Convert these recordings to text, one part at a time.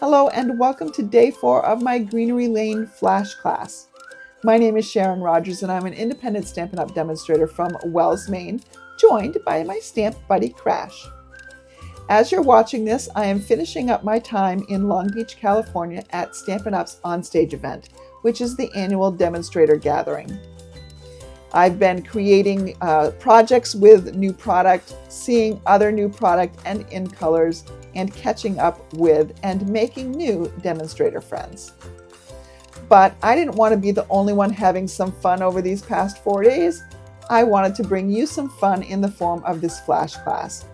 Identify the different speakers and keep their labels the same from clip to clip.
Speaker 1: Hello and welcome to day 4 of my Greenery Lane flash class. My name is Sharon Rogers and I'm an independent Stampin' Up! Demonstrator from Wells, Maine, joined by my stamp buddy Crash. As you're watching this, I am finishing up my time in Long Beach, California at Stampin' Up's Onstage event, which is the annual demonstrator gathering. I've been creating projects with new product, seeing other new product and in colors, and catching up with and making new demonstrator friends. But I didn't want to be the only one having some fun over these past 4 days. I wanted to bring you some fun in the form of this flash class.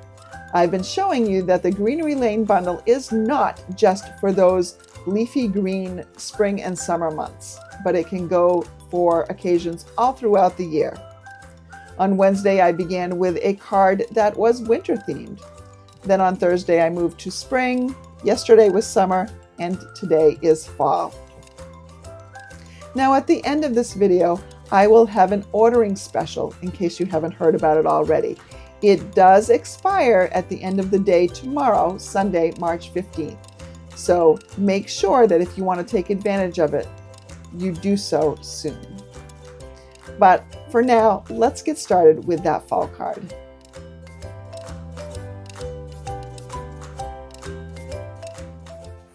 Speaker 1: I've been showing you that the Greenery Lane bundle is not just for those leafy green spring and summer months, but it can go for occasions all throughout the year. On Wednesday, I began with a card that was winter themed. Then on Thursday, I moved to spring. Yesterday was summer, and today is fall. Now at the end of this video, I will have an ordering special in case you haven't heard about it already. It does expire at the end of the day tomorrow, Sunday, March 15th. So make sure that if you want to take advantage of it, you do so soon. But for now, let's get started with that fall card.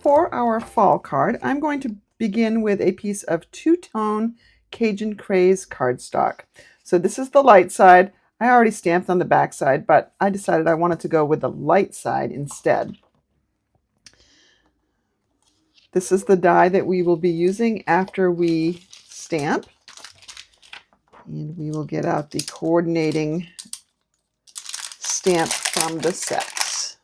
Speaker 1: For our fall card, I'm going to begin with a piece of two-tone Cajun Craze cardstock. So this is the light side. I already stamped on the back side, but I decided I wanted to go with the light side instead. This is the die that we will be using after we stamp. And we will get out the coordinating stamp from the sets.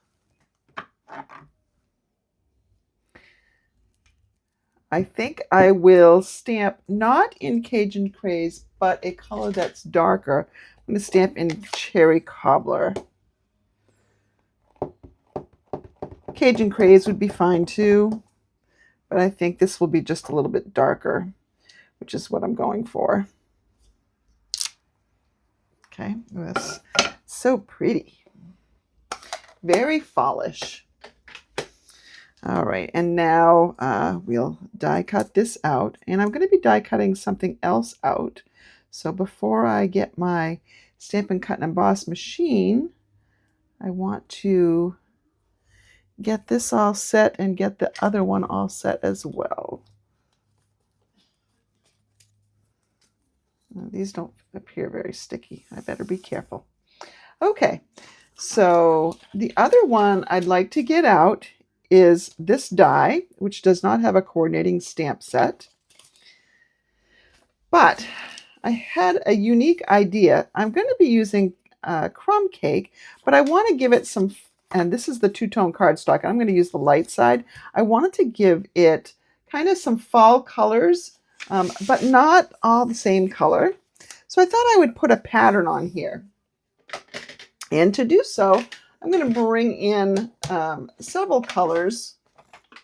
Speaker 1: I think I will stamp not in Cajun Craze, but a color that's darker. I'm going to stamp in Cherry Cobbler. Cajun Craze would be fine too, but I think this will be just a little bit darker, which is what I'm going for. Okay, that's so pretty. Very fallish. All right, and now we'll die cut this out, and I'm going to be die cutting something else out. So before I get my Stampin' Cut and Emboss machine, I want to get this all set and get the other one all set as well. These don't appear very sticky. I better be careful. Okay, so the other one I'd like to get out is this die, which does not have a coordinating stamp set. But I had a unique idea. I'm going to be using crumb cake, but I want to give it some, and this is the two-tone cardstock. I'm going to use the light side. I wanted to give it kind of some fall colors, but not all the same color. So I thought I would put a pattern on here. And to do so, I'm going to bring in several colors.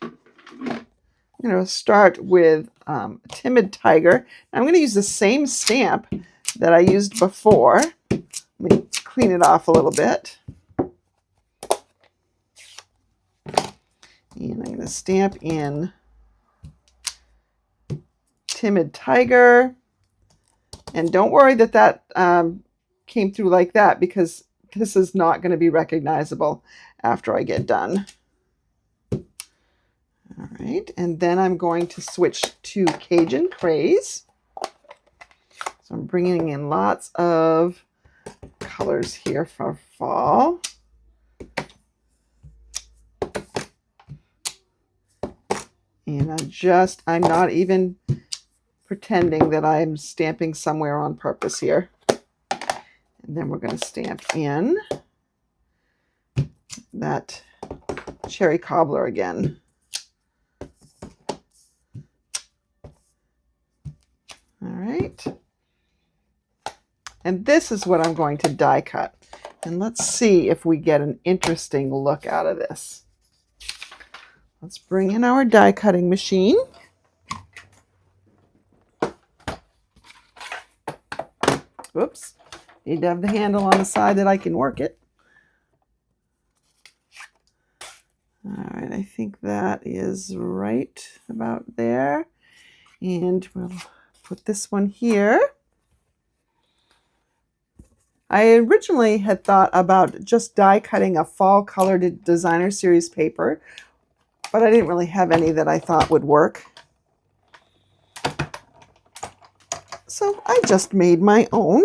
Speaker 1: I'm going to start with Timid Tiger. I'm going to use the same stamp that I used before. Let me clean it off a little bit. And I'm going to stamp in Timid Tiger. And don't worry that that came through like that, because this is not going to be recognizable after I get done. All right, and then I'm going to switch to Cajun Craze. So I'm bringing in lots of colors here for fall. And I'm not even pretending that I'm stamping somewhere on purpose here. And then we're going to stamp in that Cherry Cobbler again. All right. And this is what I'm going to die cut. And let's see if we get an interesting look out of this. Let's bring in our die cutting machine. Whoops. Need to have the handle on the side that I can work it. All right, I I think that is right about there. And we'll put this one here. I originally had thought about just die cutting a fall colored designer series paper, but I didn't really have any that I thought would work. So I just made my own.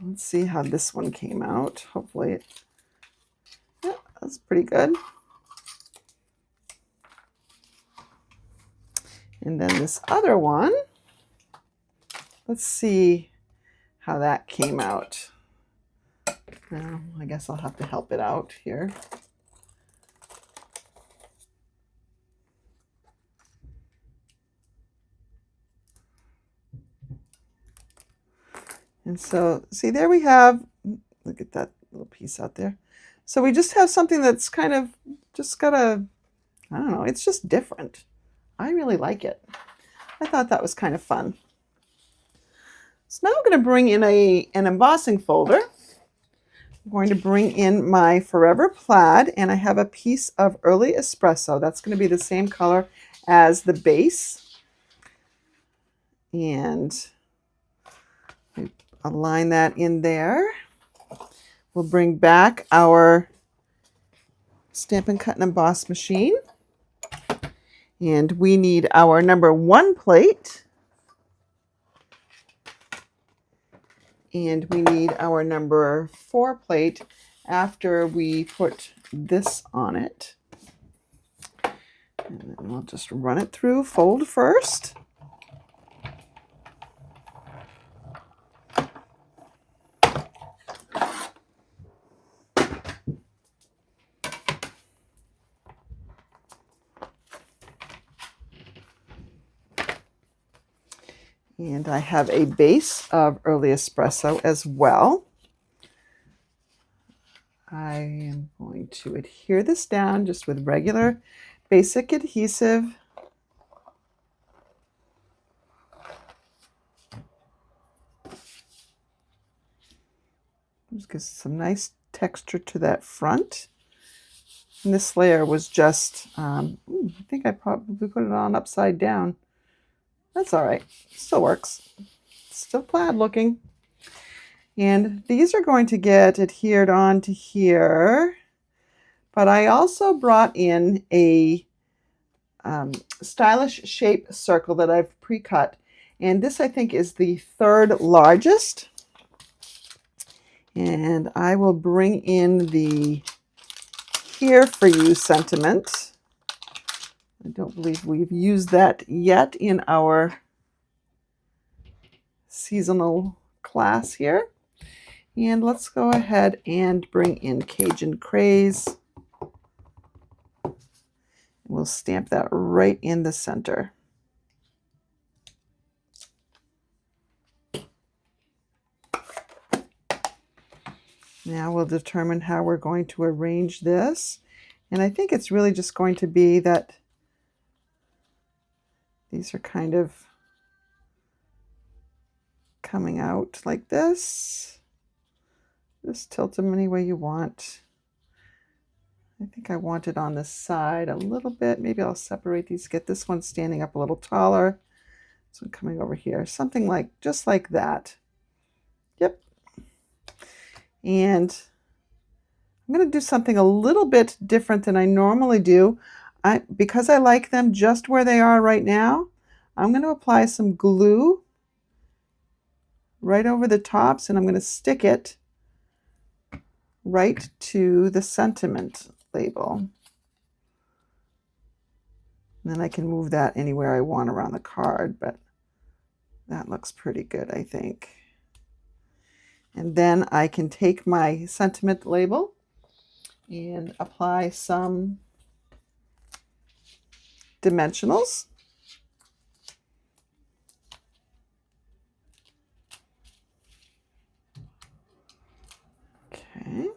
Speaker 1: Let's see how this one came out. Hopefully yeah, that's pretty good. And then this other one, let's see how that came out. Well, I guess I'll have to help it out here. And so, see, there we have, look at that little piece out there. So we just have something that's kind of just got a, I don't know, it's just different. I really like it. I thought that was kind of fun. So now I'm going to bring in an embossing folder. I'm going to bring in my Forever Plaid, and I have a piece of Early Espresso. That's going to be the same color as the base. And align that in there. We'll bring back our Stampin' Cut and Emboss machine. And we need our number 1 plate. And we need our number 4 plate after we put this on it. And then we'll just run it through, fold first. And I have a base of Early Espresso as well. I am going to adhere this down just with regular basic adhesive. Just gives some nice texture to that front. And this layer was just, I think I probably put it on upside down. That's all right, still works. Still plaid looking. And these are going to get adhered onto here. But I also brought in a stylish shape circle that I've pre-cut. And this, I think, is the 3rd largest. And I will bring in the Here For You sentiment. I don't believe we've used that yet in our seasonal class here. And let's go ahead and bring in Cajun Craze. We'll stamp that right in the center. Now we'll determine how we're going to arrange this. And I think it's really just going to be that these are kind of coming out like this. Just tilt them any way you want. I think I want it on the side a little bit. Maybe I'll separate these, get this one standing up a little taller. This one coming over here. Something like, just like that. Yep. And I'm going to do something a little bit different than I normally do. Because I like them just where they are right now, I'm going to apply some glue right over the tops, and I'm going to stick it right to the sentiment label. And then I can move that anywhere I want around the card, but that looks pretty good, I think. And then I can take my sentiment label and apply some dimensionals. Okay.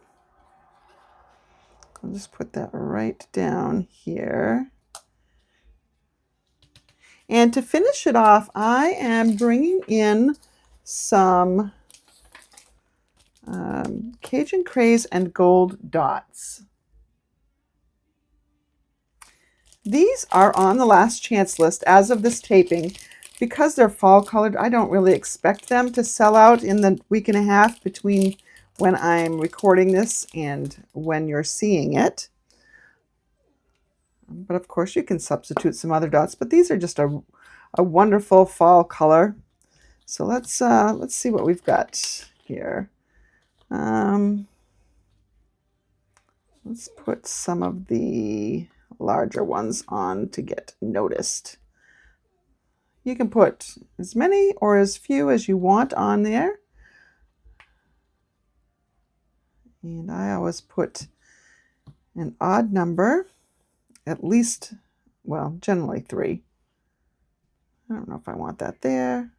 Speaker 1: I'll just put that right down here. And to finish it off, I am bringing in some Cajun Craze and gold dots. These are on the last chance list as of this taping. Because they're fall colored, I don't really expect them to sell out in the week and a half between when I'm recording this and when you're seeing it. But of course you can substitute some other dots, but these are just a wonderful fall color. So let's see what we've got here. Let's put some of the larger ones on to get noticed. You can put as many or as few as you want on there. And I always put an odd number, at least, well, generally 3. I don't know if I want that there.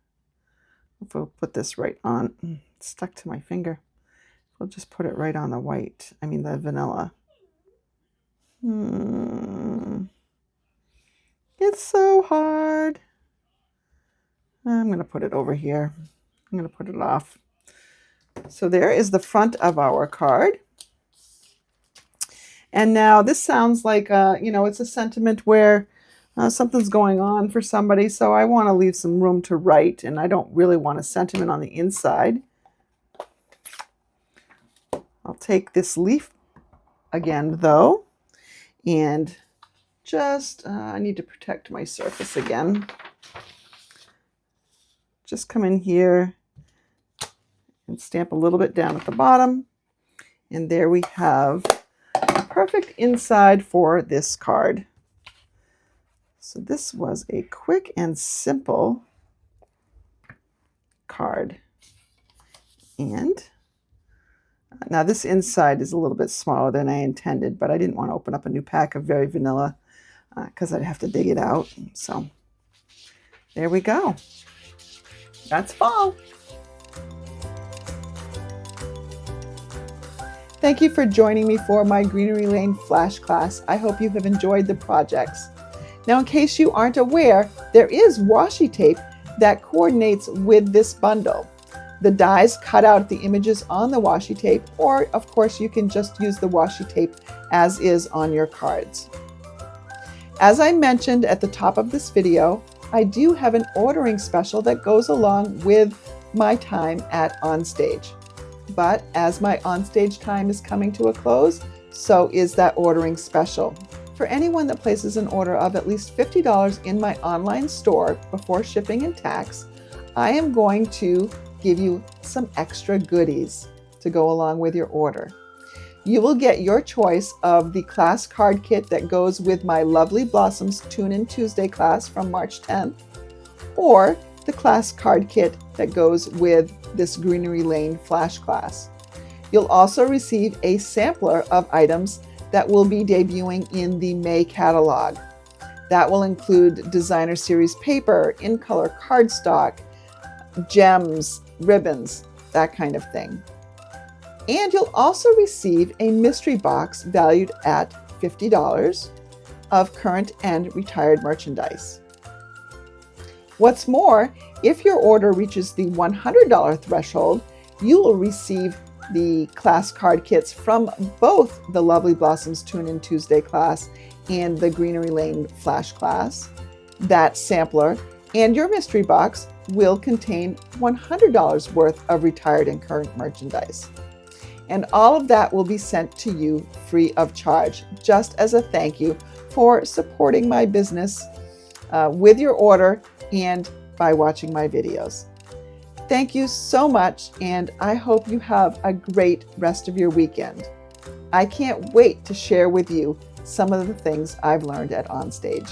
Speaker 1: If we'll put this right on, it's stuck to my finger. We'll just put it right on the white, the vanilla. It's so hard. I'm going to put it over here. I'm going to put it off. So there is the front of our card. And now this sounds like, it's a sentiment where something's going on for somebody. So I want to leave some room to write, and I don't really want a sentiment on the inside. I'll take this leaf again, though, and just, I need to protect my surface again. Just come in here and stamp a little bit down at the bottom. And there we have a perfect inside for this card. So this was a quick and simple card. And now this inside is a little bit smaller than I intended, but I didn't want to open up a new pack of Very Vanilla because I'd have to dig it out. So there we go. That's fall. Thank you for joining me for my Greenery Lane Flash class. I hope you have enjoyed the projects. Now, in case you aren't aware, there is washi tape that coordinates with this bundle. The dies cut out the images on the washi tape, or of course you can just use the washi tape as is on your cards. As I mentioned at the top of this video, I do have an ordering special that goes along with my time at Onstage. But as my Onstage time is coming to a close, so is that ordering special. For anyone that places an order of at least $50 in my online store before shipping and tax, I am going to give you some extra goodies to go along with your order. You will get your choice of the class card kit that goes with my Lovely Blossoms Tune In Tuesday class from March 10th, or the class card kit that goes with this Greenery Lane Flash class. You'll also receive a sampler of items that will be debuting in the May catalog. That will include designer series paper, in-color cardstock, gems, ribbons, that kind of thing. And you'll also receive a mystery box valued at $50 of current and retired merchandise. What's more, if your order reaches the $100 threshold, you will receive the class card kits from both the Lovely Blossoms Tune In Tuesday class and the Greenery Lane Flash class. That sampler and your mystery box will contain $100 worth of retired and current merchandise. And all of that will be sent to you free of charge, just as a thank you for supporting my business with your order and by watching my videos. Thank you so much, and I hope you have a great rest of your weekend. I can't wait to share with you some of the things I've learned at Onstage.